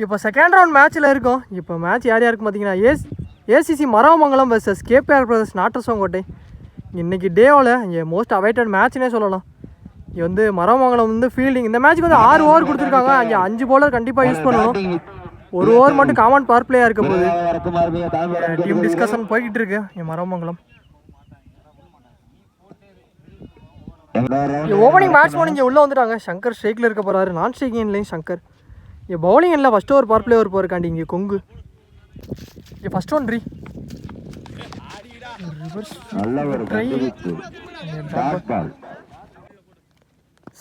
இப்போ second round மேட்ச்சில் இருக்கும். இப்போ மேட்ச் யார் யாருக்கு பார்த்தீங்கன்னா ACC Maravamangalam vs KPR Brothers Nattarasankottai. இன்றைக்கி டேவில் இங்கே மோஸ்ட் அவைட்டட் மேட்ச்னே சொல்லலாம். இங்கே வந்து மரவமங்கலம் வந்து ஃபீல்டிங் இந்த மேட்ச்சுக்கு வந்து 6 ஓவர் கொடுத்துருக்காங்க. அங்கே 5 பவுலர் கண்டிப்பாக யூஸ் பண்ணணும். 1 ஓவர் மட்டும் காமன் பவர் பிளேயாக இருக்க போகுது. டீம் டிஸ்கஷன் போய்கிட்டு இருக்கு இங்கே மரவமங்கலம். ஓப்பனிங் பேட்ஸ்மேன் இங்கே உள்ளே வந்துட்டாங்க. சங்கர் ஸ்ட்ரைக்கில் இருக்க போகிறாரு. நான் ஸ்ட்ரைக்கிங்லேயும் சங்கர். இங்கே பவுலிங் இல்லை ஃபஸ்ட்டு ஒரு பவர் பிளேவர் போயிருக்காண்டி இங்கே கொங்கு. இங்கே first one try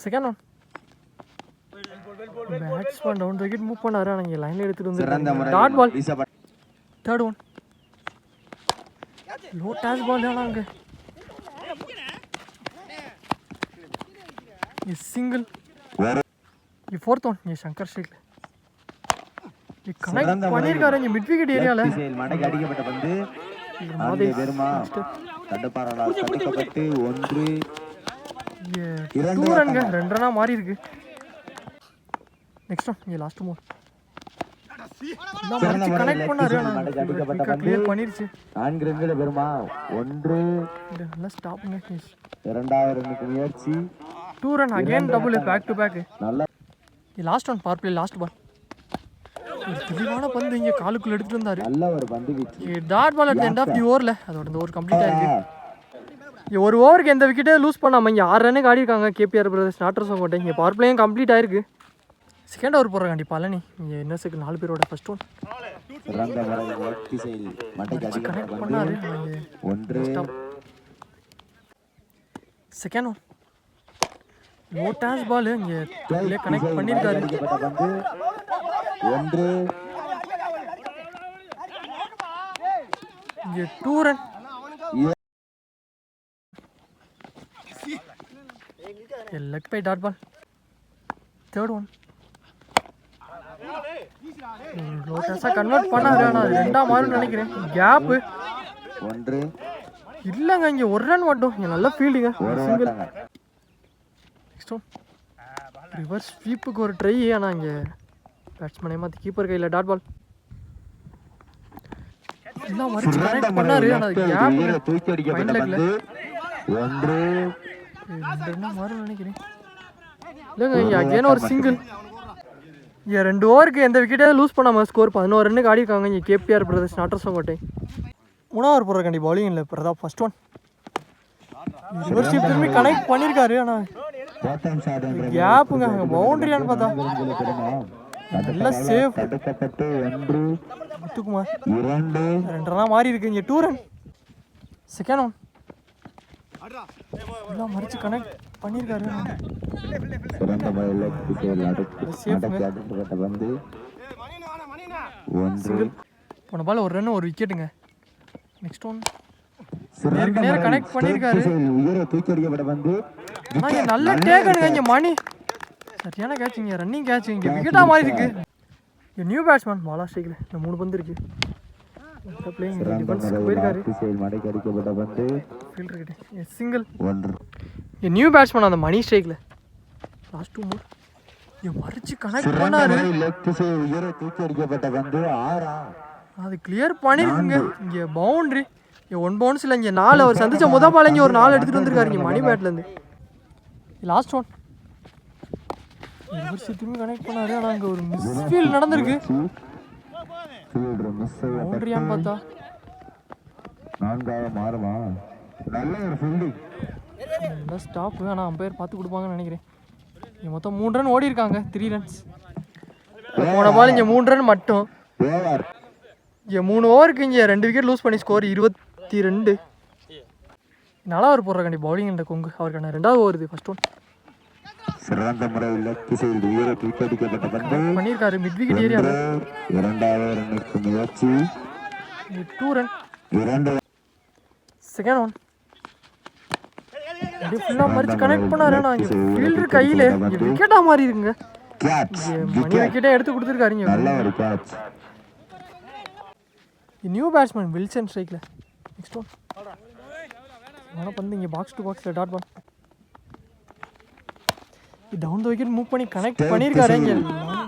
second one batsman down wicket move பண்ணாரு. ஆனால் இங்கே லைனில் எடுத்துகிட்டு வந்து dot ball. Third one low toss ball. ஆனால் அங்கே சிங்கிள். ஃபோர்த் ஒன் இங்கே சங்கர் ஸ்ட்ரைக்கில் கனெக்ட் பண்ணியிருக்காரு. இங்கே மிட் விக்கெட் ஏரியாவில் அடிக்கப்பட்ட பந்து டூ ரன்ங்க 2 ரன்னா மாறி இருக்கு. நெக்ஸ்ட் இங்கே லாஸ்ட் மூவ் கனெக்ட் பண்ணாரு. கிளியர் பண்ணிருச்சு. 4 ரன்கள் பெருமா 1 நல்லா ஸ்டாப்ங்க. 2வது ரன்னுக்கு முயற்சி 2 run again double back to back. நல்லா last one power play last ball. ஒரு தெளிவான பந்து இங்கே காலுக்குள்ள எடுத்துட்டு வந்தாரு. நல்ல ஒரு பந்து வீச்சு. Dot ball at end of the ஓவரில் அதோட இந்த ஓவர் கம்ப்ளீட் ஆயிருக்கு. ஒரு ஓவருக்கு எந்த விக்கெட்டே லூஸ் பண்ணாமல் இங்கே 6 ரன்னுக்கு ஆடி இருக்காங்க கேபிஆர் பிரதர்ஸ் நாட்டரசங்கோட்டை. இங்கே பவர் பிளேயும் கம்ப்ளீட் ஆயிருக்கு. செகண்ட் ஓவர் போடுற கண்டிப்பாக பழனி இங்கே இன்னர்ஸுக்கு 4 பேரோட ஃபர்ஸ்ட் ஒன் கனெக்ட் பண்ணாரு. Second one low toss ball இங்கே கனெக்ட் பண்ணியிருக்காரு. 1 இங்கே 2 run. Leg bye dot ball. Third one low டாஸாக கன்வெர்ட் பண்ணாரு. ஆனால் அது 2ஆக மாறும்னு நினைக்கிறேன். கேப்பு 1 இல்லைங்க. இங்கே 1 ரன் மட்டும். இங்கே நல்ல ஃபீல்டுங்க. சிங்கிள். நெக்ஸ்ட் ஒன் ரிவர்ஸ் ஸ்வீப்புக்கு ஒரு ட்ரை. ஆனால் இங்கே பேட்ஸ்மேனை மாற்றி கீப்பர் கையில் டாட் பால். எல்லாம் மறிச்சு கனெக்ட் பண்ணாரு. ஆனால் மாறும் நினைக்கிறேன். இல்லைங்க இங்கே அகேன் ஒரு சிங்கிள். இங்கே 2 ஓவருக்கு எந்த விக்கெட்டே லூஸ் பண்ணாமல் ஸ்கோர் 11 ரன்னுக்கு ஆடி இருக்காங்க இங்கே கேபிஆர் பிரதர்ஸ் நாட்டரசங்கோட்டை. 3வது ஓவர் போடுற கண்டி பவுலிங் இல்லை Pratap first one reverse sweep திரும்பி கனெக்ட் பண்ணியிருக்காரு. ஆனால் கேப்புங்க அங்கே பவுண்டரியான்னு பார்த்தா நல்ல சேஃப். முத்துக்குமார் 2 ரன்னா மாறி இருக்கு. இங்கே 2 ரன். செகண்ட் ஒன் எல்லாம் மறிச்சு கனெக்ட் பண்ணியிருக்காரு. போன பால் 1 ரன் 1 விக்கெட்டுங்க. நெக்ஸ்ட் ஒன் நேரம் கனெக்ட் பண்ணியிருக்காரு. ஆனால் நல்ல டேக்கனுங்க. இங்கே மணி சரியான கேட்ச். இங்கே ரன்னிங் கேட்ச். இங்கே விக்கெட்டாக மாதிரி இருக்கு. இங்கே நியூ பேட்ஸ்மேன் பாலா ஸ்ட்ரைக்கில் இந்த 3 பந்து இருக்கு. போயிருக்காரு சிங்கிள். இங்கே நியூ பேட்ஸ்மேன் அந்த மணி ஸ்ட்ரைக்கில் லாஸ்ட் 2 மூவ் இங்கே மறிச்சு கனெக்ட் பண்ணாரு. அது கிளியர் பண்ணிருக்குங்க. இங்கே பவுண்டரி. இங்கே 1 பவுன்ஸ் இல்லை. இங்கே 4 அவர் சந்திச்ச பால் இங்கே ஒரு 4 எடுத்துகிட்டு வந்திருக்காரு இங்கே மணி பேட்லேருந்து. லாஸ்ட் ஒன் திரும்பி கனெக்ட் பண்ணாரு. ஆனால் அங்கே ஒரு மிஸ்ஃபீல்ட் நடந்திருக்கு. பவுண்டரியான்னு பார்த்தா 4ஆக மாறுமா. நல்ல ஒரு ஃபீல்டிங். நல்லா ஸ்டாப். ஆனால் அம்பையர் பார்த்து கொடுப்பாங்கன்னு நினைக்கிறேன். இங்கே மொத்தம் 3 ரன் ஓடி இருக்காங்க. 3 ரன்ஸ். போன பால் இங்கே 3 ரன் மட்டும். இங்கே 3 ஓவருக்கு இங்கே 2 விக்கெட் லூஸ் பண்ணி ஸ்கோர் 22. 4வது ஓவர் போடுற கண்டி பவுலிங் என்ற கொங்கு அவருக்கான 2வது ஓவர் இது ஃபர்ஸ்ட் ஒன் சிறந்த முறையில் திசையில் உயர தூக்கடிக்கப்பட்ட பந்து பண்ணியிருக்காரு. மிட் விக்கெட் ஏரியாவில் 2வது ரன்னுக்கு முயற்சி 2 ரன். செகண்ட் ஒன் ஃபுல்லாக மறிச்சு கனெக்ட் பண்ணாரு. ஆனால் இங்கே ஃபீல்டர் கையில் இங்கே விக்கெட்டாக மாறி இருக்குங்க. மணி விக்கெட்டே எடுத்து கொடுத்துருக்காருங்க. நியூ பேட்ஸ்மேன் வில்சன் ஸ்ட்ரைக்கில் நெக்ஸ்ட் ஒன் ஆனால் பந்து இங்கே பாக்ஸ் டு பாக்ஸில் dot ball. Down the wicket move பண்ணி கனெக்ட் பண்ணியிருக்காரு. இங்கே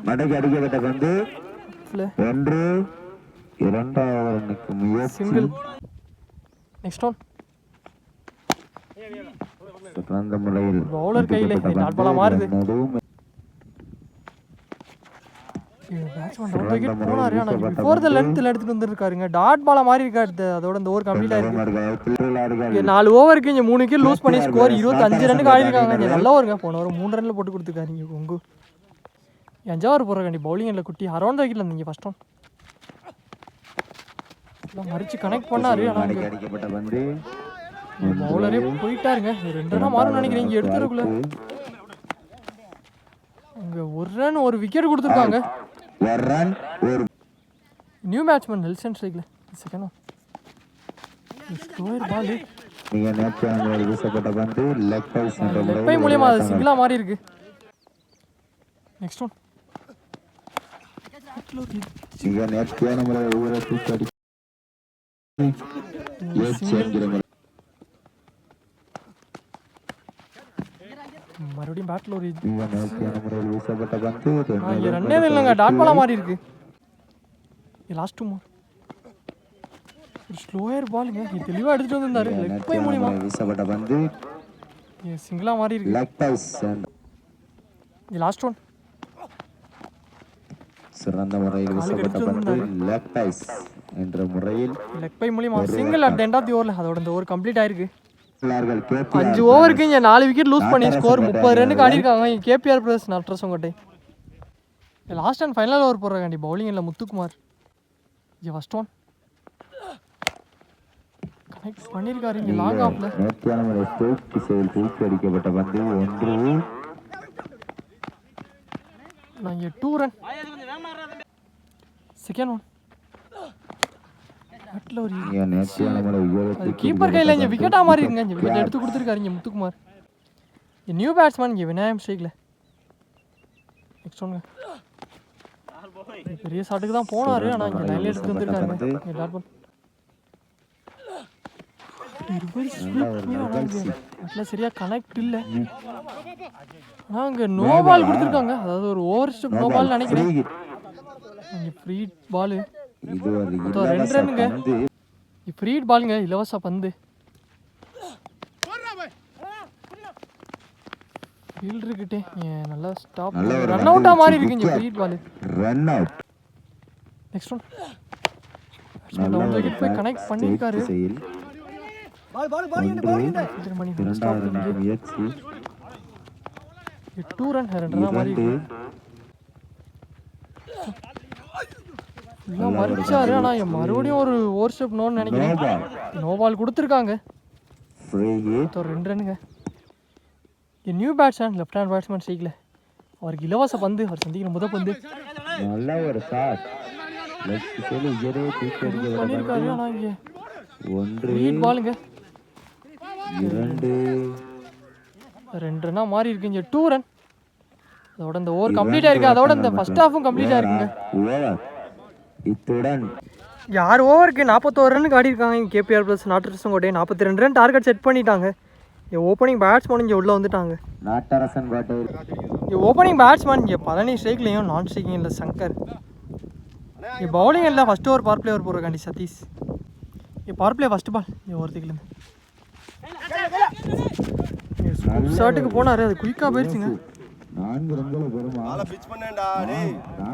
மடக்கு அடிக்கப்பட்ட பந்து ஆஃப்ல ஒன்று இரண்டாவது முயற்சி சிங்கிள். நெக்ஸ்ட் ஒன் சிறந்த முறையில் பவுலர் கையில டாட் பாலா மாறுது. பேட்ஸ்மேன் ரவுண்ட் விக்கெட் போனாரு. ஆனால் பிஃபோர் த லென்த்தில் எடுத்துட்டு வந்துருக்காருங்க. டாட் பாலா மாதிரி இருக்காரு. அதோட இந்த ஓவர் கம்ப்ளீட் ஆயிருக்கு. 4 ஓவருக்கு இங்கே 3 விக்கெட் லூஸ் பண்ணி ஸ்கோர் 25 ரன்னுக்கு ஆடிருக்காங்க. இங்கே நல்லா வருங்க. போன ஓவர் 3 ரன்ல போட்டு கொடுத்துருக்காரு. இங்கே கொங்கு 5 ஓவர் போடுறாங்க. பவுலிங் இல்லை குட்டி அரௌண்ட் விக்கெட்ல இருந்தீங்க ஃபர்ஸ்ட் ஒன் மறிச்சு கனெக்ட் பண்ணாரு. ஆனால் பவுலரே போயிட்டாருங்க. 2 ரன்னா மாறும்னு நினைக்கிறேன். இங்கே எடுத்துருக்குள்ள இங்கே 1 ரன் 1 விக்கெட் கொடுத்துருக்காங்க. நியூ பேட்ஸ்மேன் நெல்சன் ஸ்ட்ரைக்ல செகண்ட் ஒன் ஸ்கோர் பால் நீங்க நேற்று வீசப்பட்ட பந்து லெக் பைஸ் லெக் பை மூலமா அது சிங்கிளா மாறி இருக்கு. நெக்ஸ்ட் ஒன் நீங்க நேற்று நம்மள ஊரை தூக்கி மறுபடியும் பேட்ல ஒரு வீசப்பட்ட பந்து ரன்னே இல்லைங்க. டாட் பாலா மாறி இருக்கு. லாஸ்ட் 2 மோர் ஸ்லோயர் பாலுங்க. தெளிவா எடுத்துட்டு வந்திருந்தாரு. லெக் பை மூலமா வீசப்பட்ட பந்து சிங்கிளா மாறி இருக்கு. லெக் பைஸ் லாஸ்ட் ஒன் சிறந்த முறையில் வீசப்பட்ட பந்து லெக் பைஸ் என்ற முறையில் லெக் பை மூலமா single at end of the ஓவர்ல. அதோட இந்த ஓவர் கம்ப்ளீட் ஆயிருக்கு. 5 ஓவருக்கு இங்கே 4 விக்கெட் லூஸ் பண்ணி ஸ்கோர் 30 ரன்னுக்கு ஆடிருக்காங்க. இங்கே KPR Brothers Nattarasankottai. Last and final over போடுறாங்க. பவுலிங் இல்லை முத்துக்குமார். இங்கே ஃபர்ஸ்ட் ஒன் கனெக்ட் பண்ணியிருக்காரு. இங்கே லாங் ஆஃப்ல தூக்கி அடிக்கப்பட்ட பந்து ஒன்று. நான் இங்கே 2 ரன் செகண்ட் ஒன் கீப்பர் கையில் இங்கே விக்கெட்டா மாதிரி இருக்குங்க. இங்கே விக்கெட் எடுத்து கொடுத்துருக்காரு இங்கே முத்துக்குமார். நியூ பேட்ஸ்மேன் இங்கே விநாயகம் ஸ்ட்ரைக்ல நெக்ஸ்ட் ஒன்ங்க பெரிய ஷாட்டுக்கு தான் போனாரு. ஆனால் இங்கே லைன்ல எடுத்து வந்துருக்காருங்க. டாட் பால் சரியா கனெக்ட் இல்லை. ஆனால் இங்கே நோ பால் கொடுத்துருக்காங்க. அதாவது ஒரு ஓவர் ஸ்டெப் நோ பால் நினைக்கிறேன். இங்கே ஃப்ரீ பாலு 2 ரன்னுங்க. ஃப்ரீ பாலுங்க. இலவச பந்து ஃபீல்டர் கிட்டே நல்லா ஸ்டாப் ரன் அவுட்டா மாறி இருக்கு. இங்கே free ball run out. Next one down wicket போய் கனெக்ட் பண்ணிருக்காரு. பால் பால் பால் முயற்சி 2 ரன் 2 ரன் மாறி மறிச்சாரு. ஆனால் மறுபடியும் ஒரு ஓவர் ஸ்டெப் நோன்னு நினைக்கிறேன். நோ பால் கொடுத்துருக்காங்க. 2 ரன்னுங்க. New batsman left hand batsman ஸ்ட்ரைக்ல அவருக்கு இலவச பந்து. அவர் சந்திக்கிற முத பந்து நல்ல ஒரு ஷாட் பண்ணிருக்காரு. ஆனால் இங்கே 1 பாலுங்க 2 ரன்னா மாறி இருக்கு. இங்கே 2 ரன். அதோட இந்த ஓவர் கம்ப்ளீட் ஆயிருக்கு. அதோட இந்த ஃபர்ஸ்ட் ஹாஃபும் கம்ப்ளீட் ஆயிருக்குங்க. இத்துடன் 6 ஓவருக்கு 41 ரன்னுக்கு ஆடிருக்காங்க. இங்கே KPR plus Nattarasankottai 42 run target set பண்ணிட்டாங்க. இங்கே ஓப்பனிங் பேட்ஸ்மேன் இங்கே உள்ளே வந்துட்டாங்க. நாட்டரசன் கோட்டை இங்கே ஓப்பனிங் பேட்ஸ்மேன் இங்கே பழனி ஸ்ட்ரைக்லையும் நான் ஸ்ட்ரைக்கிங் இல்லை சங்கர். இங்கே பவுலிங் இல்லை. First over power play over போடுறாண்டி சதீஷ். இங்கே பவர் பிளே ஃபஸ்ட் பால் இங்கே ஒருத்திக்கல ஷாட்டுக்கு போனார். அது குயிக்காக போயிடுச்சுங்க. 4 ரன்களை பெறுமா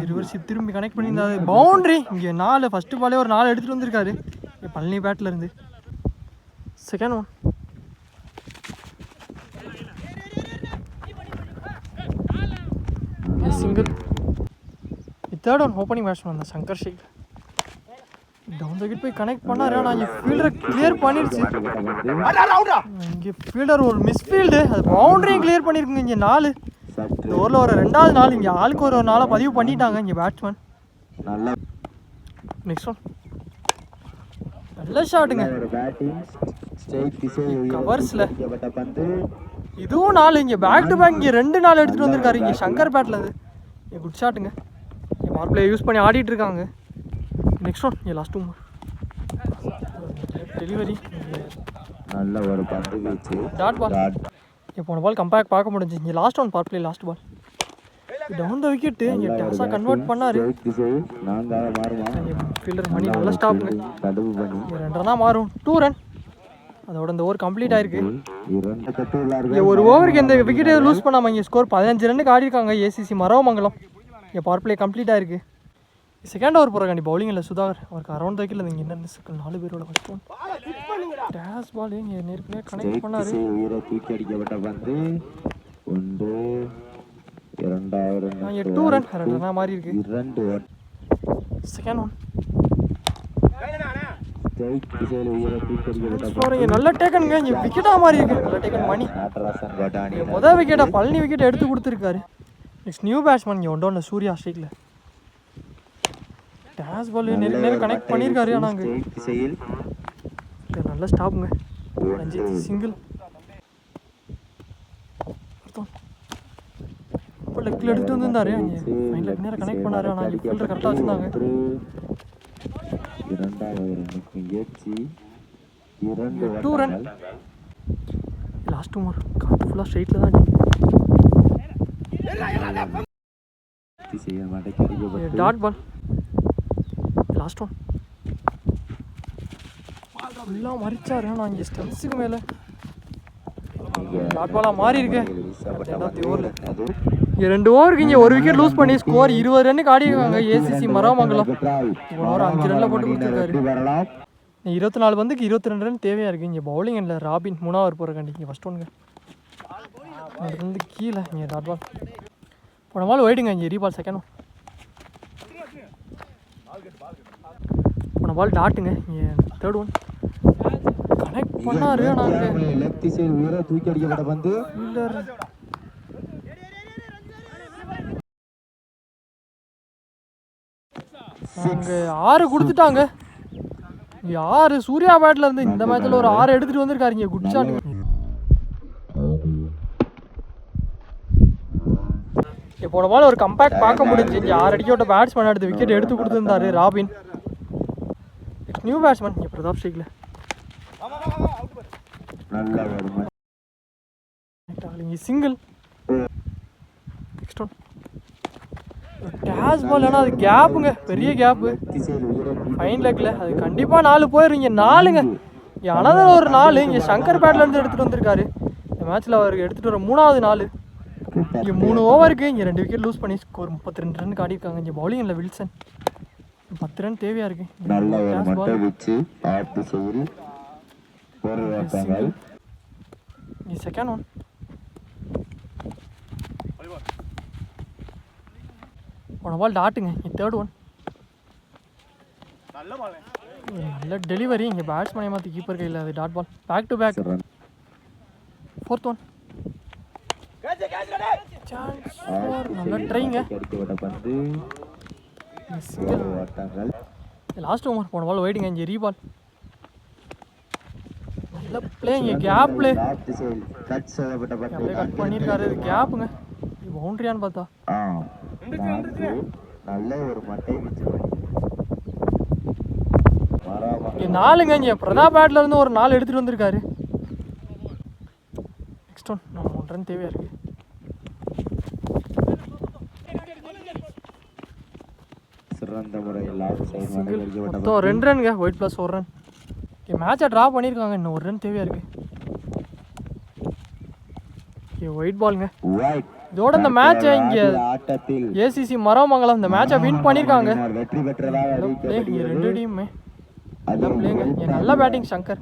இருவர் திரும்பி கனெக்ட் பண்ணியிருந்தாரு. பவுண்டரி இங்கே 4 ஃபர்ஸ்ட் பாலே ஒரு 4 எடுத்துகிட்டு வந்திருக்காரு பழனி பேட்டில் இருந்து. Second one single. Third one opening batsman அந்த சங்கர் ஷேக் டவுன் விக்கெட் போய் கனெக்ட் பண்ணாரு. ஆனால் இங்கே ஃபீல்டரை கிளியர் பண்ணிடுச்சு. இங்கே ஃபீல்டர் ஒரு மிஸ்ஃபீல்டு. அது பவுண்டரியும் கிளியர் பண்ணியிருக்குங்க. இங்கே 4 இந்த ஓவரில் ஒரு 2வது நாள் இங்கே ஆளுக்கு ஒரு 4 பதிவு பண்ணிட்டாங்க இங்கே பேட்ஸ்மேன். நெக்ஸ்ட் ஒன் நல்ல ஷாட்டுங்க கவர்ஸில். இதுவும் 4 இங்கே பேக் டு பேக் இங்கே 2 4 எடுத்துகிட்டு வந்திருக்காரு இங்கே சங்கர் பேட்டில். அது இங்கே குட் ஷாட்டுங்க. இங்கே பவர் பிளே யூஸ் பண்ணி ஆடிட்டு இருக்காங்க. நெக்ஸ்ட் ஒன் இங்கே லாஸ்ட் 2 டெலிவரி நல்ல ஒரு பந்து வீச்சு டாட் பால். போன பால் கம்பேக் பார்க்க முடிஞ்சு. இங்கே last one power play last ball down the wicket இங்கே டாஸாக கன்வெர்ட் பண்ணார். ஃபீல்டர் மணி நல்ல ஸ்டாப்புங்க. 2 ரன்னாக மாறும். 2 ரன். அதோட இந்த ஓவர் கம்ப்ளீட் ஆயிருக்கு. ஒரு ஓவருக்கு எந்த விக்கெட்டை லூஸ் பண்ணாமல் இங்கே ஸ்கோர் 15 ரன்னுக்கு ஆடி இருக்காங்க ஏசிசி மரவமங்கலம். இங்கே பவர் பிளே கம்ப்ளீட் ஆயிருக்கு. செகண்ட் ஓவர் போகிறாங்க பவுலிங் இல்லை சுதாகர். அவருக்கு அரௌண்ட் த விக்கெட்டில் இங்கே என்ன 4 பேரோட ஃபர்ஸ்ட் ஒன் டேஸ் பால் இங்கே நேர்மையாக கனெக்ட் பண்ணார். இங்கே 2 ரன் 2 ரன்னாக மாறி இருக்கு. செகண்ட் ஒன் நல்ல டேக்கனுங்க. இங்கே விக்கெட்டாக மாறி இருக்கு. நல்ல டேக்கன் மணி. முதல் விக்கெட்டை பழனி விக்கெட்டை எடுத்து கொடுத்துருக்காரு. நெக்ஸ்ட் நியூ பேட்ஸ்மேன் இங்கே ஒன்றோன்னு சூர்யா ஸ்ட்ரைக்கில் டேஸ் பால் நேரம் கனெக்ட் பண்ணியிருக்காரு. ஆனால் அங்கே நல்ல ஸ்டாப்புங்க. ரஞ்சித் சிங்கிள். இப்போ லெக்கில் எடுத்துட்டு வந்துருந்தாரு. அங்கே ஃபைன் லெக் நேரம் கனெக்ட் பண்ணாரு. ஆனால் ஃபீல்டர் கரெக்டாக வச்சுருந்தாங்க. 2 ரன். லாஸ்ட் ஓவர் காற்று ஃபுல்லாக ஸ்ட்ரைட்டில் தான். டாட் பால் லாஸ்ட் ஒன் ஃபுல்லாக மறிச்சாரு. ஆனால் இங்கே ஸ்டெம்ஸுக்கு மேலே டாட் பாலாக மாறி இருக்கு. இங்கே 2 ஓவருக்கு இங்கே 1 விக்கெட் லூஸ் பண்ணி ஸ்கோர் 20 ரன்னுக்கு ஆடி இருக்காங்க ஏசிசி மரவமங்கலம். ஓவர் 5 ரனில் போட்டு கொடுத்துருக்காரு. 24 பந்துக்கு 22 ரன் தேவையாக இருக்குது. இங்கே பவுலிங் இல்லை ராபின் 3ஆவது ஓவர் போகிறக்காண்டி இங்கே ஃபஸ்ட் ஒன்றுங்க. அதுலேருந்து கீழே இங்கே டாட் பால் போன பால் ஒயிடுங்க. இங்கே ரீபால் செகண்ட் ஒன் போன பால் டாட்டுங்க. இங்கே தேர்ட் ஒன் கனெக்ட் பண்ணாரு. நாங்கள் அங்கே 6 கொடுத்துட்டாங்க. 6 சூர்யா பேட்டில் இருந்து இந்த மேட்சில் ஒரு 6 எடுத்துகிட்டு வந்திருக்காரு. இங்கே குட் ஷாட். போன பால் ஒரு கம்பேக்ட் பார்க்க முடிஞ்சு. இங்கே 6 அடிக்க விட்ட பேட்ஸ்மேன் எடுத்து விக்கெட் எடுத்து கொடுத்துருந்தாரு ராபின். நியூ பேட்ஸ்மேன் இங்கே பிரதாப் ஸ்ட்ரைக்கில் சிங்கிள். நெக்ஸ்ட் ஒன் டேஸ் பால். ஆனால் அது கேப்புங்க, பெரிய கேப்பு ஃபைன் லெக்கில். அது கண்டிப்பாக 4 போயிடும். இங்கே 4ங்க. இங்கே அனதர் ஒரு 4 இங்கே சங்கர் பேட்லேருந்து எடுத்துகிட்டு வந்திருக்காரு. இந்த மேட்ச்சில் அவருக்கு எடுத்துகிட்டு வர 3வது 4. இங்கே 3 ஓவருக்கு இங்கே 2 விக்கெட் லூஸ் பண்ணி ஸ்கோர் 32 ரன் ஆடிருக்காங்க. இங்கே பவுலிங் இல்லை வில்சன் 10 ரன் தேவையாக இருக்கு. இங்கே செகண்ட் ஒன் போன பால் டாட்டுங்க. இங்கே தேர்ட் ஒன் நல்ல டெலிவரி. இங்கே பேட்ஸ்மேனை மாற்றி கீப்பர் கையில் அது dot ball. Back to back. Fourth one நல்ல ட்ரைங்க. லாஸ்ட் ஓவர் போன பால் ஒயிடுங்க. இங்கே ரீபால் நல்ல பிளே. இங்கே கேப் பிளே கட் பண்ணியிருக்காரு. இது கேப்புங்க. பவுண்டரியான்னு பார்த்தா நல்ல ஒரு மட்டை இங்கே 4ங்க. இங்கே பிரதாப் பேட்ல இருந்து ஒரு 4 எடுத்துகிட்டு வந்திருக்காரு. நெக்ஸ்ட் ஒன் 3 ரன் தேவையாக இருக்கு. மொத்தம் 2 ரன்ங்க. White plus 1 run. இங்கே மேட்சை ட்ரா பண்ணியிருக்காங்க. இன்னும் 1 ரன் தேவையாக இருக்கு. ஒயிட் பாலுங்க. இதோட இந்த மேட்சை இங்கே ஏசிசி மரவமங்கலம் இந்த மேட்சை வின் பண்ணியிருக்காங்க. 2 டீமுமே நல்ல பிளேங்க. நல்ல பேட்டிங் சங்கர்.